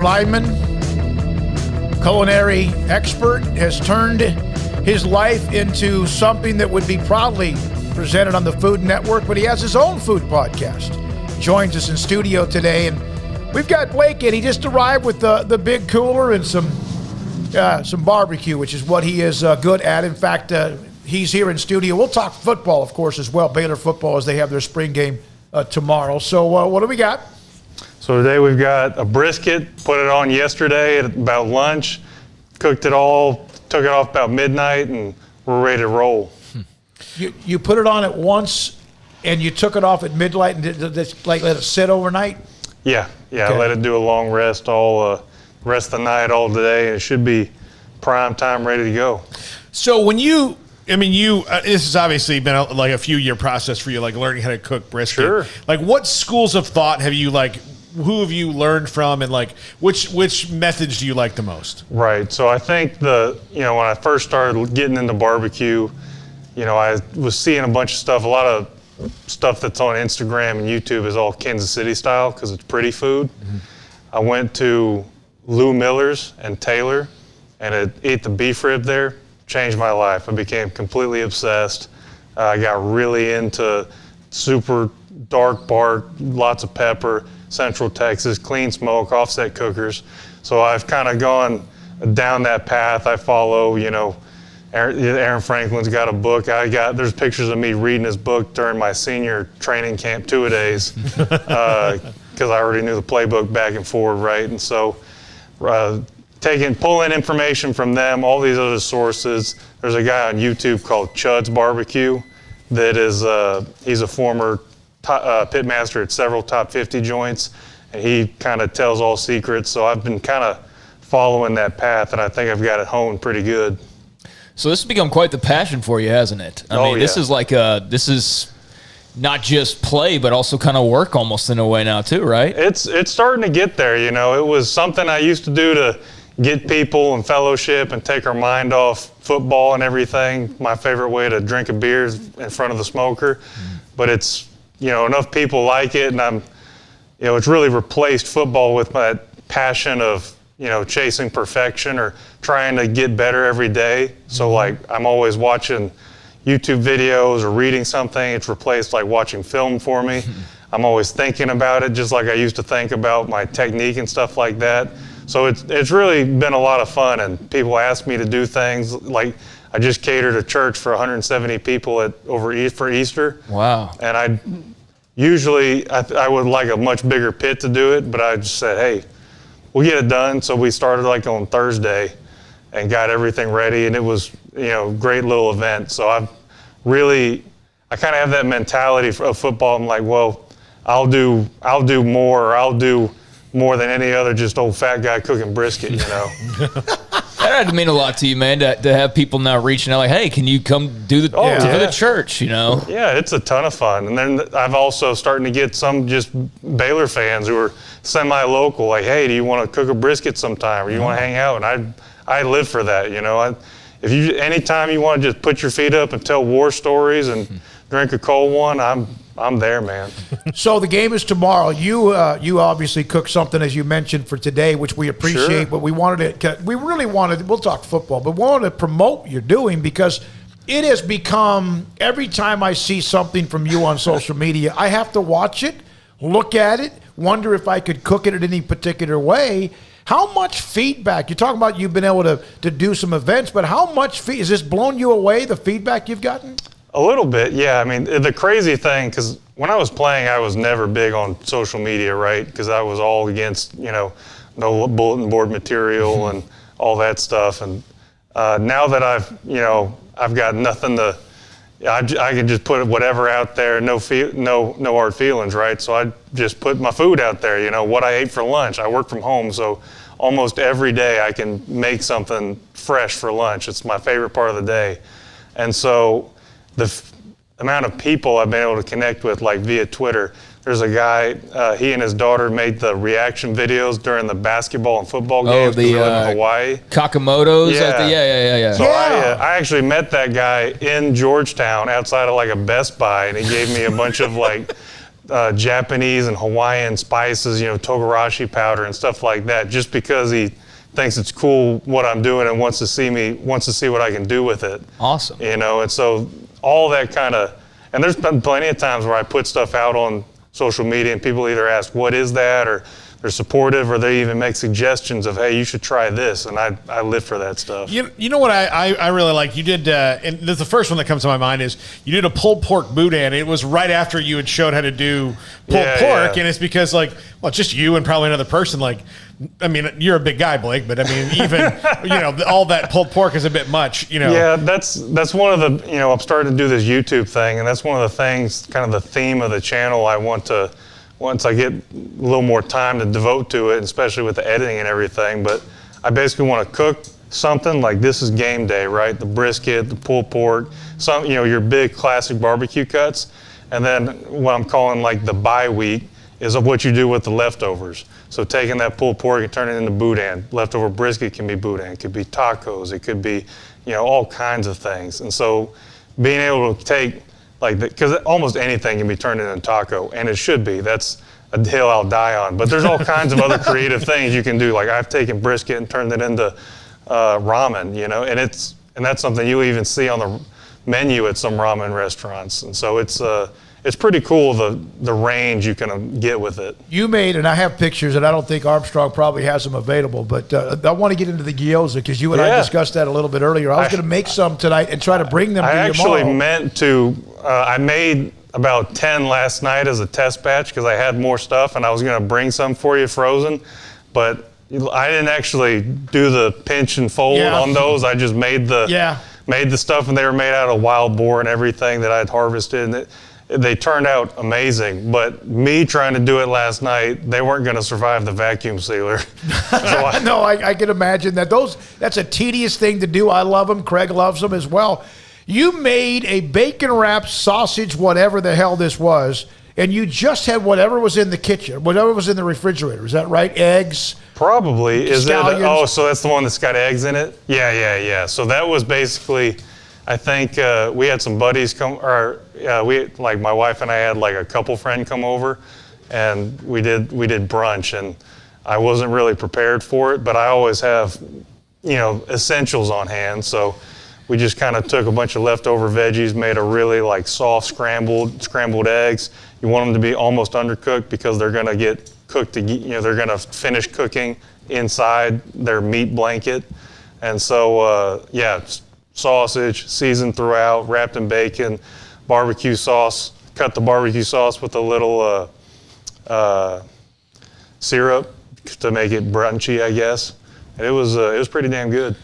Lineman, Culinary Expert, has turned his life into something that would be proudly presented on the Food Network, but he has his own food podcast. Joins us in studio today, and we've got Blake in. He just arrived with the big cooler and some barbecue, which is what he is good at. In fact, he's here in studio. We'll talk football, of course, as well, Baylor football, as they have their spring game tomorrow. So what do we got? So today we've got a brisket, put it on yesterday at about lunch, cooked it all, took it off about midnight, and we're ready to roll. You put it on at once, and you took it off at midnight, and let it sit overnight? Yeah, Okay. Let it do a long rest all rest of the night, all day, and it should be prime time, ready to go. So when this has obviously been like a few year process for you, like learning how to cook brisket. Sure. Like, what schools of thought have you who have you learned from, and like which methods do you like the most? Right. So I think when I first started getting into barbecue, I was seeing a bunch of stuff. A lot of stuff that's on Instagram and YouTube is all Kansas City style because it's pretty food. Mm-hmm. I went to Lou Miller's and Taylor, and I ate the beef rib there. Changed my life. I became completely obsessed. I got really into super dark bark, lots of pepper, Central Texas, clean smoke, offset cookers. So I've kind of gone down that path. I follow, Aaron Franklin's got a book. There's pictures of me reading his book during my senior training camp two-a-days because I already knew the playbook back and forward, right? And so pulling information from them, all these other sources. There's a guy on YouTube called Chud's Barbecue that is, he's a former pitmaster at several top 50 joints, and he kind of tells all secrets. So I've been kind of following that path, and I think I've got it honed pretty good. So this has become quite the passion for you, hasn't it? I mean, this is not just play, but also kind of work almost in a way now too, right? It's starting to get there. It was something I used to do to get people and fellowship and take our mind off football and everything. My favorite way to drink a beer is in front of the smoker. But it's, enough people like it, and it's really replaced football with my passion of, chasing perfection or trying to get better every day. So I'm always watching YouTube videos or reading something. It's replaced watching film for me. I'm always thinking about it, just like I used to think about my technique and stuff like that. So it's really been a lot of fun, and people ask me to do things like I just catered a church for 170 people for Easter. Wow. And I would like a much bigger pit to do it, but I just said, hey, we'll get it done. So we started on Thursday and got everything ready, and it was, great little event. So I kind of have that mentality of football. I'm like, well, I'll do more, or I'll do more than any other just old fat guy cooking brisket, That had to mean a lot to you, man, to have people now reaching out like, hey, can you come do for the church, Yeah, it's a ton of fun. And then I've also starting to get some just Baylor fans who are semi-local, like, hey, do you want to cook a brisket sometime, or you want to hang out? And I live for that, anytime you want to just put your feet up and tell war stories and drink a cold one, I'm there, man. So the game is tomorrow. You obviously cooked something, as you mentioned, for today, which we appreciate. Sure. But we'll talk football, but we wanted to promote what you're doing because it has become, every time I see something from you on social media, I have to watch it, look at it, wonder if I could cook it in any particular way. How much feedback, you're talking about you've been able to do some events, but how much has this blown you away, the feedback you've gotten? A little bit, yeah. I mean, the crazy thing, because when I was playing, I was never big on social media, right? Because I was all against, no bulletin board material and all that stuff. And now that I've got nothing to, I can just put whatever out there, no hard feelings, right? So I just put my food out there, what I ate for lunch. I work from home, so almost every day I can make something fresh for lunch. It's my favorite part of the day. And so the amount of people I've been able to connect with, via Twitter. There's a guy, he and his daughter made the reaction videos during the basketball and football games because they live in Hawaii. Kakamoto's? Yeah. So I actually met that guy in Georgetown outside of a Best Buy, and he gave me a bunch of Japanese and Hawaiian spices, togarashi powder and stuff like that, just because he thinks it's cool what I'm doing and wants to see what I can do with it. Awesome. And so all that kind of, and there's been plenty of times where I put stuff out on social media and people either ask, what is that? Or they're supportive, or they even make suggestions of, hey, you should try this. And I live for that stuff. You know what I really like? You did, and the first one that comes to my mind is you did a pulled pork boudin. It was right after you had showed how to do pulled pork. And it's because, just you and probably another person, you're a big guy, Blake, but even, all that pulled pork is a bit much, Yeah, that's one of the, I'm starting to do this YouTube thing, and that's one of the things, kind of the theme of the channel I want to, once I get a little more time to devote to it, especially with the editing and everything, but I basically want to cook something like this is game day, right? The brisket, the pulled pork, your big classic barbecue cuts, and then what I'm calling the bye week is of what you do with the leftovers. So taking that pulled pork and turning it into boudin. Leftover brisket can be boudin, it could be tacos, it could be, all kinds of things. And so being able to take, because almost anything can be turned into a taco, and it should be. That's a hill I'll die on. But there's all kinds of other creative things you can do. Like I've taken brisket and turned it into ramen, and that's something you'll even see on the menu at some ramen restaurants. And so it's pretty cool, the range you can get with it. You made, and I have pictures, and I don't think Armstrong probably has them available, but I want to get into the gyoza because you and I discussed that a little bit earlier. I was going to make some tonight and try to bring them to you tomorrow. I actually meant to, I made about 10 last night as a test batch because I had more stuff, and I was going to bring some for you frozen, but I didn't actually do the pinch and fold on those. I just made the stuff, and they were made out of wild boar and everything that I'd harvested, and they turned out amazing, but me trying to do it last night, they weren't going to survive the vacuum sealer. No, I can imagine that. That's a tedious thing to do. I love them. Craig loves them as well. You made a bacon-wrapped sausage, whatever the hell this was, and you just had whatever was in the kitchen, whatever was in the refrigerator. Is that right? Eggs? Probably. Scallions? So that's the one that's got eggs in it? Yeah. So that was basically, I think we had some buddies come, my wife and I had a couple friend come over, and we did brunch, and I wasn't really prepared for it, but I always have, essentials on hand. So we just kind of took a bunch of leftover veggies, made a really soft scrambled eggs. You want them to be almost undercooked because they're going to get cooked, they're going to finish cooking inside their meat blanket. And so, sausage seasoned throughout, wrapped in bacon, barbecue sauce, cut the barbecue sauce with a little syrup to make it brunchy, I guess. And it was pretty damn good.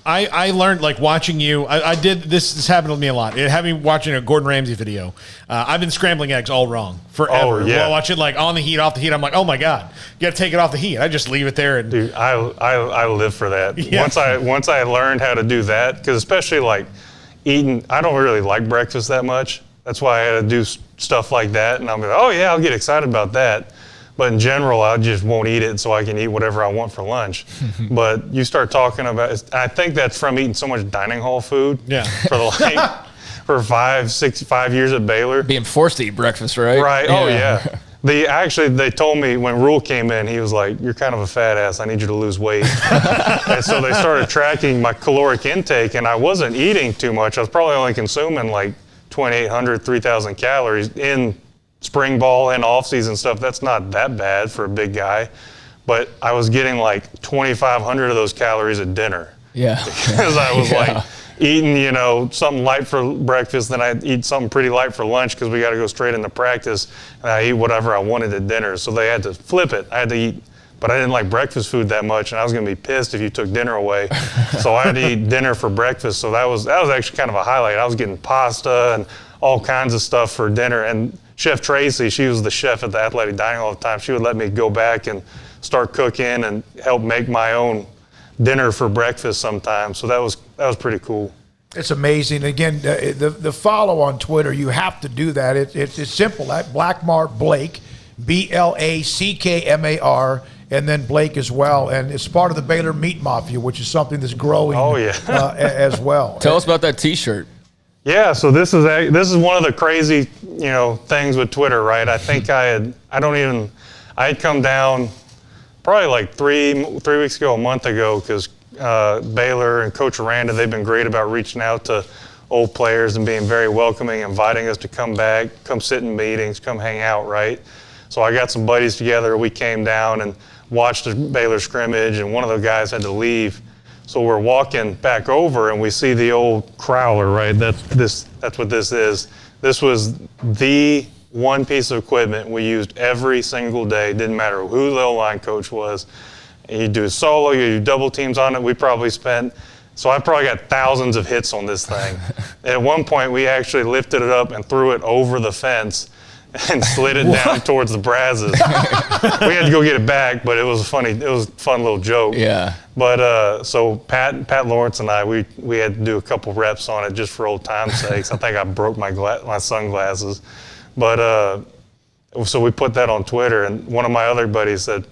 I learned watching you. I did this. This happened to me a lot. It had me watching a Gordon Ramsay video. I've been scrambling eggs all wrong forever. Oh, yeah. Well, watch it on the heat, off the heat. I'm like, oh my god, you got to take it off the heat. I just leave it there. And dude, I live for that. Yeah. Once I learned how to do that, because especially eating, I don't really like breakfast that much. That's why I had to do stuff like that. And I'm like, oh yeah, I'll get excited about that. But in general, I just won't eat it so I can eat whatever I want for lunch. But you start talking about, I think that's from eating so much dining hall food. Yeah. For 5 years at Baylor. Being forced to eat breakfast, right? Right. Yeah. Oh yeah. They told me when Rule came in, he was like, "You're kind of a fat ass. I need you to lose weight." And so they started tracking my caloric intake, and I wasn't eating too much. I was probably only consuming 2,800, 3,000 calories in spring ball and off-season stuff. That's not that bad for a big guy. But I was getting 2,500 of those calories at dinner. Yeah. Because I was eating, something light for breakfast, then I'd eat something pretty light for lunch because we got to go straight into practice, and I eat whatever I wanted at dinner. So they had to flip it. I had to eat, but I didn't like breakfast food that much, and I was going to be pissed if you took dinner away. So I had to eat dinner for breakfast. So that was actually kind of a highlight. I was getting pasta and all kinds of stuff for dinner. And Chef Tracy, she was the chef at the athletic dining all the time. She would let me go back and start cooking and help make my own dinner for breakfast sometimes. So that was pretty cool. It's amazing. Again, the follow on Twitter, you have to do that. It's simple. At Blackmar Blake, Blackmar, and then Blake as well. And it's part of the Baylor Meat Mafia, which is something that's growing as well. Tell us about that T-shirt. Yeah, so this is one of the crazy, things with Twitter, right? I think I had come down probably like three weeks ago, a month ago, because Baylor and Coach Aranda, they've been great about reaching out to old players and being very welcoming, inviting us to come back, come sit in meetings, come hang out, right? So I got some buddies together. We came down and watched the Baylor scrimmage, and one of the guys had to leave. So we're walking back over, and we see the old Crowler, right? That's what this is. This was the one piece of equipment we used every single day. Didn't matter who the O-line coach was. You do solo, you do double teams on it. We probably so I probably got thousands of hits on this thing. At one point, we actually lifted it up and threw it over the fence and slid it down towards the brasses. We had to go get it back, but it was a fun little joke. Yeah. But so Pat Lawrence and I, we had to do a couple reps on it just for old time's sakes. I think I broke my sunglasses. But so we put that on Twitter, and one of my other buddies said,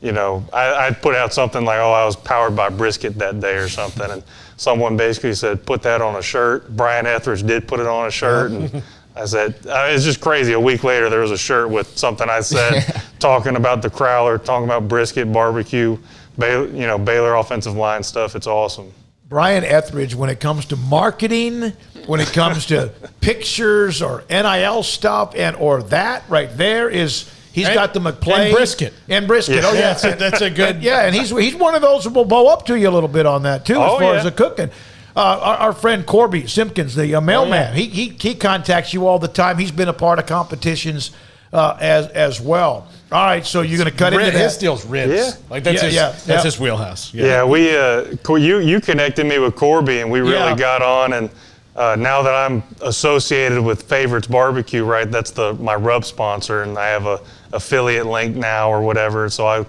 I put out something like, I was powered by brisket that day or something, and someone basically said, put that on a shirt. Brian Etheridge did put it on a shirt, and I said, it's just crazy. A week later, there was a shirt with something I said, talking about the Crowler, talking about brisket, barbecue, Baylor offensive line stuff. It's awesome. Brian Etheridge, when it comes to marketing, when it comes to pictures or NIL stuff, or that right there he's got the McPlay. And brisket. Yeah. Oh, yeah. That's a good. Yeah, and he's one of those who will bow up to you a little bit on that, too, as far as the cooking. Our friend Corby Simpkins, the mailman, he contacts you all the time. He's been a part of competitions as well. All right, so you're going to cut into that. His deal's ribs. Yeah. Like that's his wheelhouse. Yeah, you connected me with Corby, and we really got on, and now that I'm associated with Favorites Barbecue, right, that's my rub sponsor, and I have a affiliate link now or whatever, so and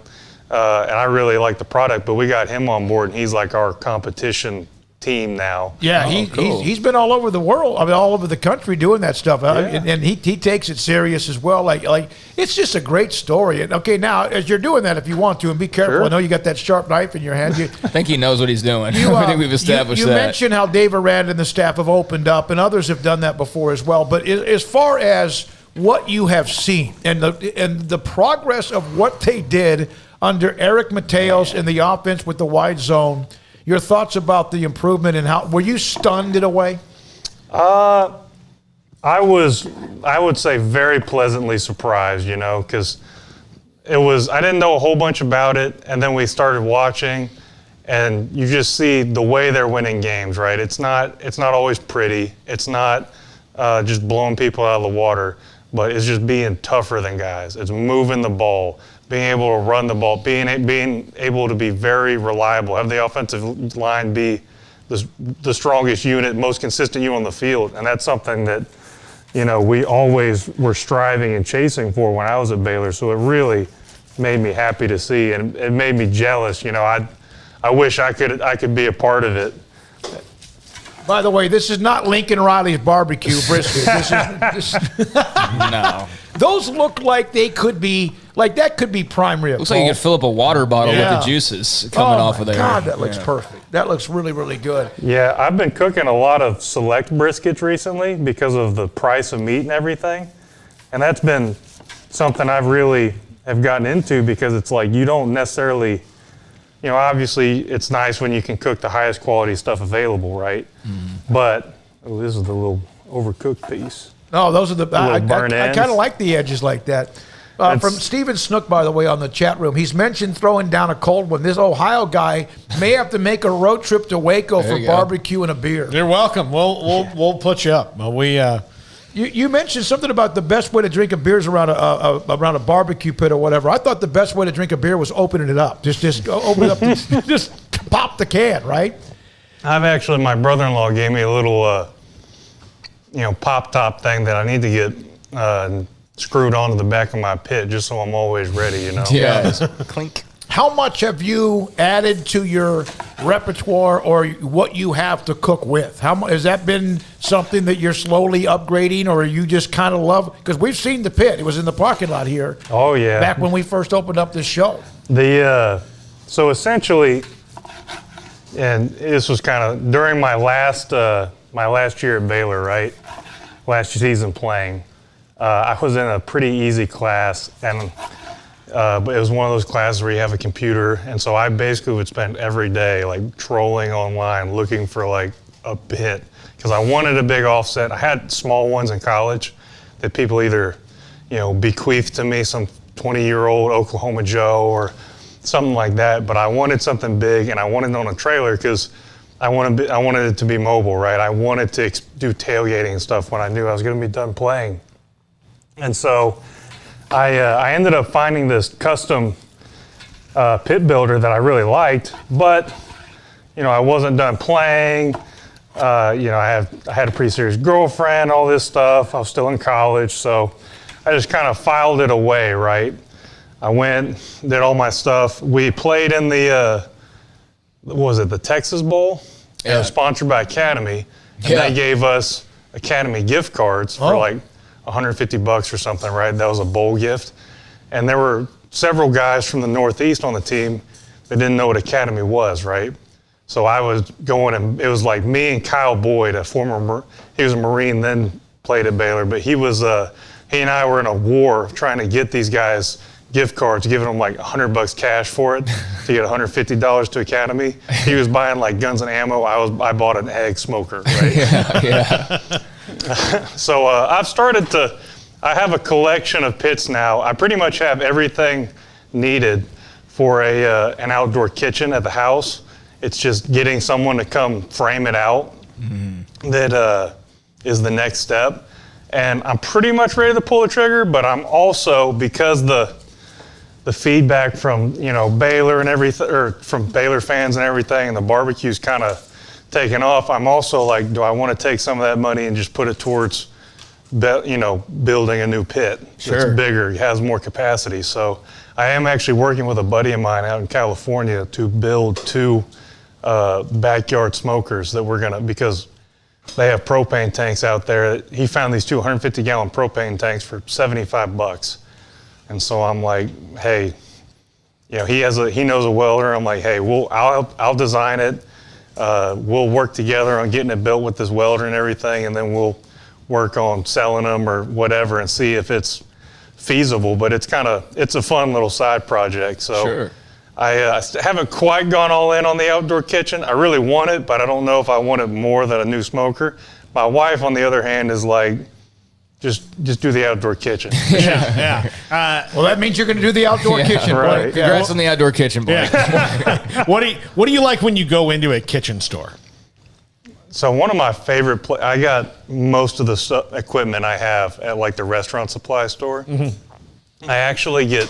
I really like the product, but we got him on board, and he's like our competition team now. Yeah, he's been all over the world, all over the country doing that stuff, and he takes it serious as well. Like it's just a great story. And okay, now as you're doing that, if you want to, and be careful. Sure. I know you got that sharp knife in your hand. I think he knows what he's doing. I think we've established that. You mentioned how Dave Aranda and the staff have opened up, and others have done that before as well. But as far as what you have seen and the progress of what they did under Eric Mateos in the offense with the wide zone. Your thoughts about the improvement and were you stunned in a way? I would say very pleasantly surprised, because I didn't know a whole bunch about it, and then we started watching, and you just see the way they're winning games, right? It's not always pretty. It's not just blowing people out of the water, but it's just being tougher than guys. It's moving the ball, being able to run the ball, being able to be very reliable, have the offensive line be the strongest unit, most consistent unit on the field. And that's something that, we always were striving and chasing for when I was at Baylor. So it really made me happy to see, and it made me jealous. I wish I could be a part of it. By the way, this is not Lincoln Riley's barbecue brisket. No. Those look like they could be, that could be prime rib. Looks like you could fill up a water bottle with the juices coming off of there. God, that looks perfect. That looks really, really good. Yeah, I've been cooking a lot of select briskets recently because of the price of meat and everything. And that's been something I've really have gotten into, because it's like you don't necessarily, obviously it's nice when you can cook the highest quality stuff available, right? But, this is the little overcooked piece. Oh, those are I kind of like the edges like that. From Steven Snook, by the way, on the chat room, he's mentioned throwing down a cold one. This Ohio guy may have to make a road trip to Waco for barbecue and a beer. You're welcome. We'll put you up. You mentioned something about the best way to drink a beer is around a barbecue pit or whatever. I thought the best way to drink a beer was opening it up. Just open it up, just pop the can, right? My brother-in-law gave me a little, pop top thing that I need to get screwed onto the back of my pit just so I'm always ready, Yeah. Clink. How much have you added to your repertoire or what you have to cook with? Has that been something that you're slowly upgrading, or you just kind of love? Because we've seen the pit. It was in the parking lot here. Oh, yeah. Back when we first opened up this show. So essentially, and this was kind of during my last my last year at Baylor, right? Last season playing. I was in a pretty easy class, and but it was one of those classes where you have a computer, and so I basically would spend every day like trolling online looking for like a bit because I wanted a big offset. I had small ones in college that people either, bequeathed to me, some 20-year-old Oklahoma Joe or something like that, but I wanted something big, and I wanted it on a trailer because I wanted it to be mobile, right? I wanted to do tailgating and stuff when I knew I was going to be done playing. And so I ended up finding this custom pit builder that I really liked, but I wasn't done playing. I had a pretty serious girlfriend, all this stuff. I was still in college, so I just kind of filed it away, right? I went, did all my stuff. We played in the the Texas Bowl? Yeah. It was sponsored by Academy, and they gave us Academy gift cards for like $150 or something, right? That was a bowl gift. And there were several guys from the Northeast on the team that didn't know what Academy was, right? So I was going, and it was like me and Kyle Boyd, he was a Marine, then played at Baylor, but he and I were in a war trying to get these guys gift cards, giving them like $100 cash for it to get $150 to Academy. He was buying like guns and ammo. I bought an egg smoker, right? Yeah. So I have a collection of pits now. I pretty much have everything needed for an outdoor kitchen at the house. It's just getting someone to come frame it out that is the next step. And I'm pretty much ready to pull the trigger, but I'm also, because the feedback from Baylor and everything, or from Baylor fans and everything, and the barbecue's kind of taken off, I'm also like, do I want to take some of that money and just put it towards building a new pit that's bigger, has more capacity? So I am actually working with a buddy of mine out in California to build 2 backyard smokers that because they have propane tanks out there. He found these 250-gallon propane tanks for $75. And so I'm like, hey, he knows a welder. I'm like, hey, I'll design it. We'll work together on getting it built with this welder and everything, and then we'll work on selling them or whatever and see if it's feasible. But it's a fun little side project. So I haven't quite gone all in on the outdoor kitchen. I really want it, but I don't know if I want it more than a new smoker. My wife, on the other hand, is like, just do the outdoor kitchen. Well, that means you're going to do the outdoor kitchen, right? Congrats on the outdoor kitchen, boy. What do you like when you go into a kitchen store? So one of my favorite I got most of the equipment I have at like the restaurant supply store. I actually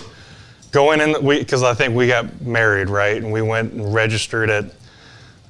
going in, because I think we got married, right? And we went and registered at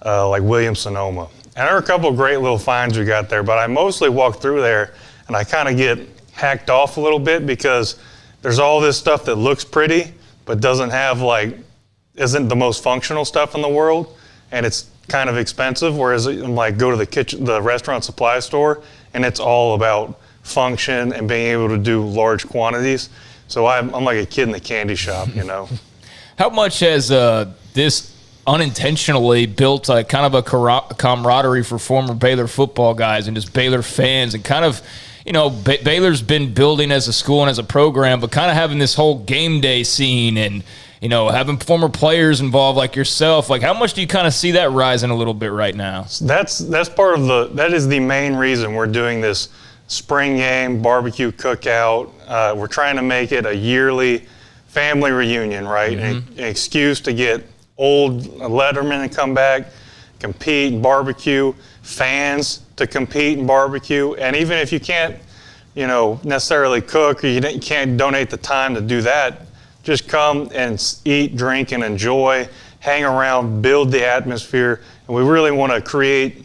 like Williams-Sonoma. And there were a couple of great little finds we got there, but I mostly walk through there and I kind of get hacked off a little bit because there's all this stuff that looks pretty, but isn't the most functional stuff in the world, and it's kind of expensive. Whereas I'm like, go to the restaurant supply store, and it's all about function and being able to do large quantities. So I'm like a kid in the candy shop, How much has this unintentionally built a kind of a camaraderie for former Baylor football guys and just Baylor fans, and kind of, Baylor's been building as a school and as a program, but kind of having this whole game day scene and, having former players involved like yourself. Like, how much do you kind of see that rising a little bit right now? That's part of that is the main reason we're doing this spring game barbecue cookout. We're trying to make it a yearly family reunion, right? An excuse to get old lettermen to come back, compete and barbecue, fans to compete and barbecue. And even if you can't, necessarily cook, or you can't donate the time to do that, just come and eat, drink, and enjoy, hang around, build the atmosphere. And we really want to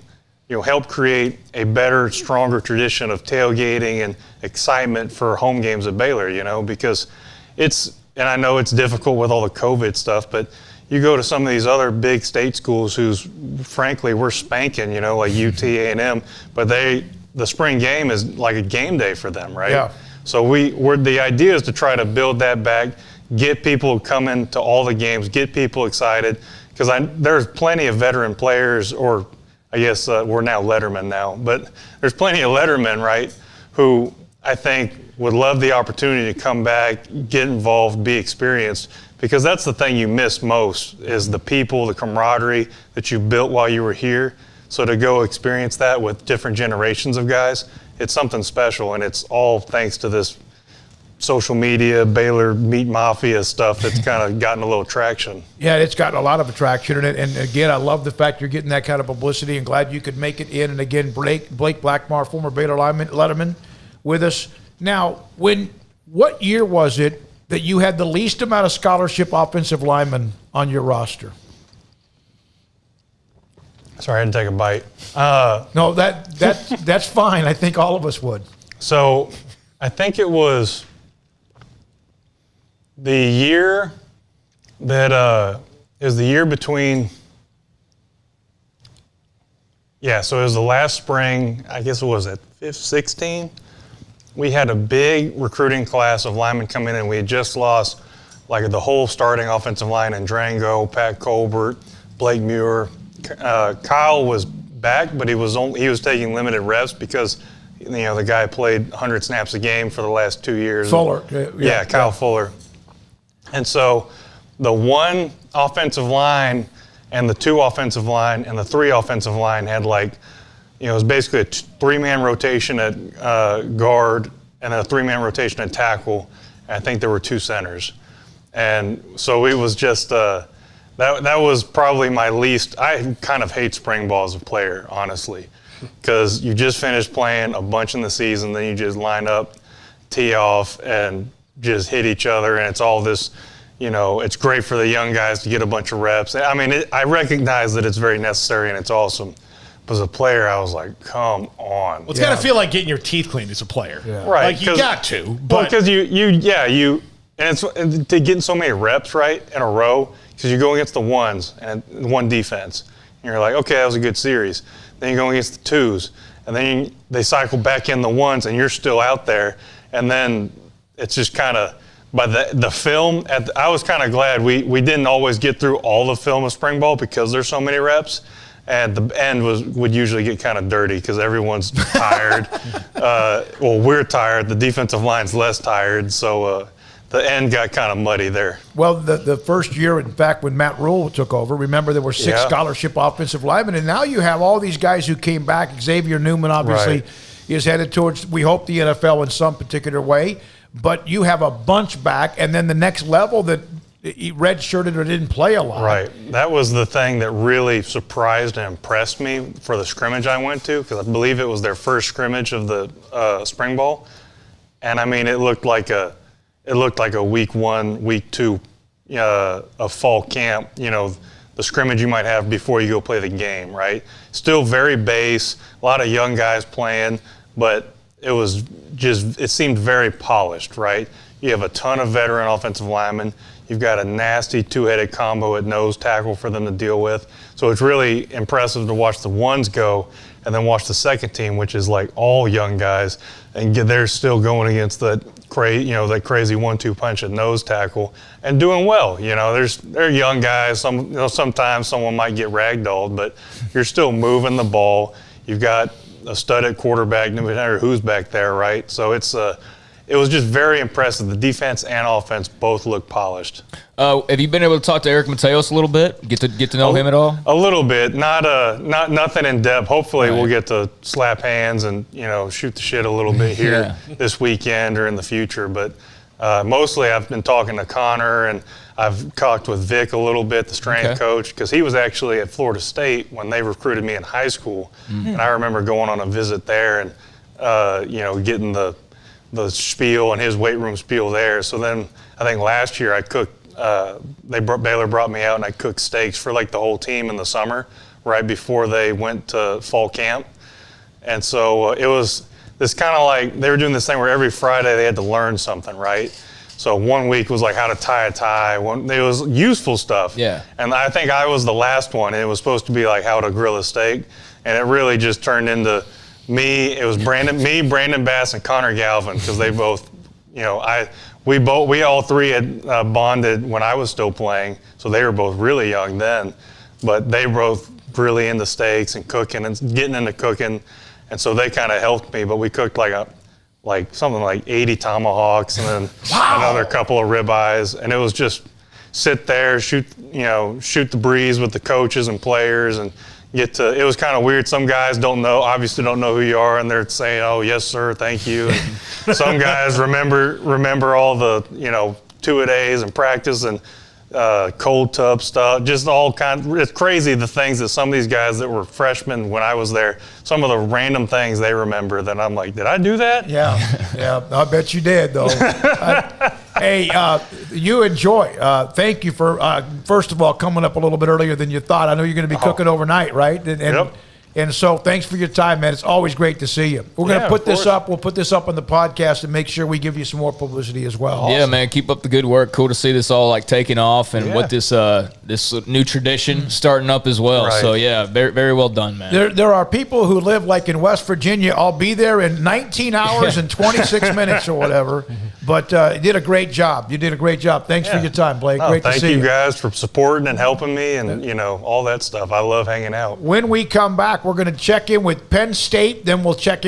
help create a better, stronger tradition of tailgating and excitement for home games at Baylor, because and I know it's difficult with all the COVID stuff, but you go to some of these other big state schools who's, frankly, we're spanking, like UT, A&M, but the spring game is like a game day for them, right? Yeah. So the idea is to try to build that back, get people coming to all the games, get people excited, because there's plenty of veteran players or I guess we're now lettermen now, but there's plenty of lettermen, right, who I think would love the opportunity to come back, get involved, be experienced, because that's the thing you miss most is the people, the camaraderie that you built while you were here. So to go experience that with different generations of guys, it's something special, and it's all thanks to this social media, Baylor Meat Mafia stuff that's kind of gotten a little traction. Yeah, it's gotten a lot of attraction. And again, I love the fact you're getting that kind of publicity, and glad you could make it in. And again, Blake Blackmar, former Baylor Lineman, with us. Now, what year was it that you had the least amount of scholarship offensive linemen on your roster? Sorry, I had to take a bite. No, that's fine. I think all of us would. So I think it was the year that it was the year between. Yeah, so it was the last spring. I guess it was at 16. We had a big recruiting class of linemen come in, and we had just lost like the whole starting offensive line in Drango, Pat Colbert, Blake Muir. Kyle was back, but he was taking limited reps because the guy played 100 snaps a game for the last 2 years. Fuller, yeah, Kyle Fuller. And so the one offensive line and the two offensive line and the three offensive line had it was basically a three-man rotation at guard and a three-man rotation at tackle. And I think there were two centers. And so it was just that was probably my least. I kind of hate spring ball as a player, honestly, because you just finished playing a bunch in the season, then you just line up, tee off, and just hit each other, and it's all this, it's great for the young guys to get a bunch of reps. I mean, I recognize that it's very necessary and it's awesome. But as a player, I was like, come on. Well, it's got to feel like getting your teeth cleaned as a player. Yeah. Right. Like, you got to. But because and to getting so many reps, right, in a row, because you go against the ones and one defense, and you're like, okay, that was a good series. Then you go against the twos, and then they cycle back in the ones, and you're still out there. And then it's just kind of, by the film, I was kind of glad we didn't always get through all the film of spring ball because there's so many reps. And the end would usually get kind of dirty because everyone's tired. We're tired. The defensive line's less tired. So the end got kind of muddy there. Well, the first year, in fact, when Matt Rule took over, remember there were six scholarship offensive linemen, and now you have all these guys who came back. Xavier Newman, obviously, is headed towards, we hope, the NFL in some particular way. But you have a bunch back, and then the next level that he redshirted or didn't play a lot. Right. That was the thing that really surprised and impressed me for the scrimmage I went to, because I believe it was their first scrimmage of the spring ball. And I mean, it looked like a week 1, week 2 of fall camp, the scrimmage you might have before you go play the game, right? Still very base, a lot of young guys playing, but it seemed very polished, right? You have a ton of veteran offensive linemen. You've got a nasty two-headed combo at nose tackle for them to deal with. So it's really impressive to watch the ones go and then watch the second team, which is like all young guys, and they're still going against that crazy 1-2 punch at nose tackle and doing well. They're young guys. Sometimes someone might get ragdolled, but you're still moving the ball. You've got a stud at quarterback, no matter who's back there, right? So it was just very impressive. The defense and offense both look polished. Have you been able to talk to Eric Mateos a little bit? Get to know him at all? A little bit, not nothing in depth. Hopefully, we'll get to slap hands and shoot the shit a little bit here this weekend or in the future. But mostly, I've been talking to Connor, and I've talked with Vic a little bit, the strength coach, because he was actually at Florida State when they recruited me in high school, and I remember going on a visit there and getting the spiel and his weight room spiel there. So then I think last year I cooked, Baylor brought me out and I cooked steaks for like the whole team in the summer right before they went to fall camp. And so it was this kind of like, they were doing this thing where every Friday they had to learn something, right? So 1 week was like how to tie a tie. It was useful stuff. Yeah. And I think I was the last one, and it was supposed to be like how to grill a steak. And it really just turned into it was Brandon Bass, and Connor Galvin, because they both, we all three had bonded when I was still playing, so they were both really young then, but they both really into steaks and cooking and getting into cooking. And so they kind of helped me, but we cooked something like 80 tomahawks and then another couple of ribeyes. And it was just sit there, shoot the breeze with the coaches and players and it was kind of weird. Some guys obviously don't know who you are, and they're saying, "Oh, yes, sir, thank you." And some guys remember all the, two-a-days and practice and cold tub stuff, just all kinds. It's crazy the things that some of these guys that were freshmen when I was there, some of the random things they remember that I'm like, did I do that? Yeah, I bet you did, though. Hey, you enjoy. Thank you for, first of all, coming up a little bit earlier than you thought. I know you're going to be cooking overnight, right? Yep. And so thanks for your time, man. It's always great to see you. We're going to put this up. We'll put this up on the podcast and make sure we give you some more publicity as well. Awesome. Yeah, man. Keep up the good work. Cool to see this all taking off and what this new tradition starting up as well. Right. So yeah, very, very well done, man. There are people who live like in West Virginia. I'll be there in 19 hours and 26 minutes or whatever. But you did a great job. You did a great job. Thanks for your time, Blake. Great to see you. Thank you guys for supporting and helping me and, all that stuff. I love hanging out. When we come back, we're going to check in with Penn State. Then we'll check in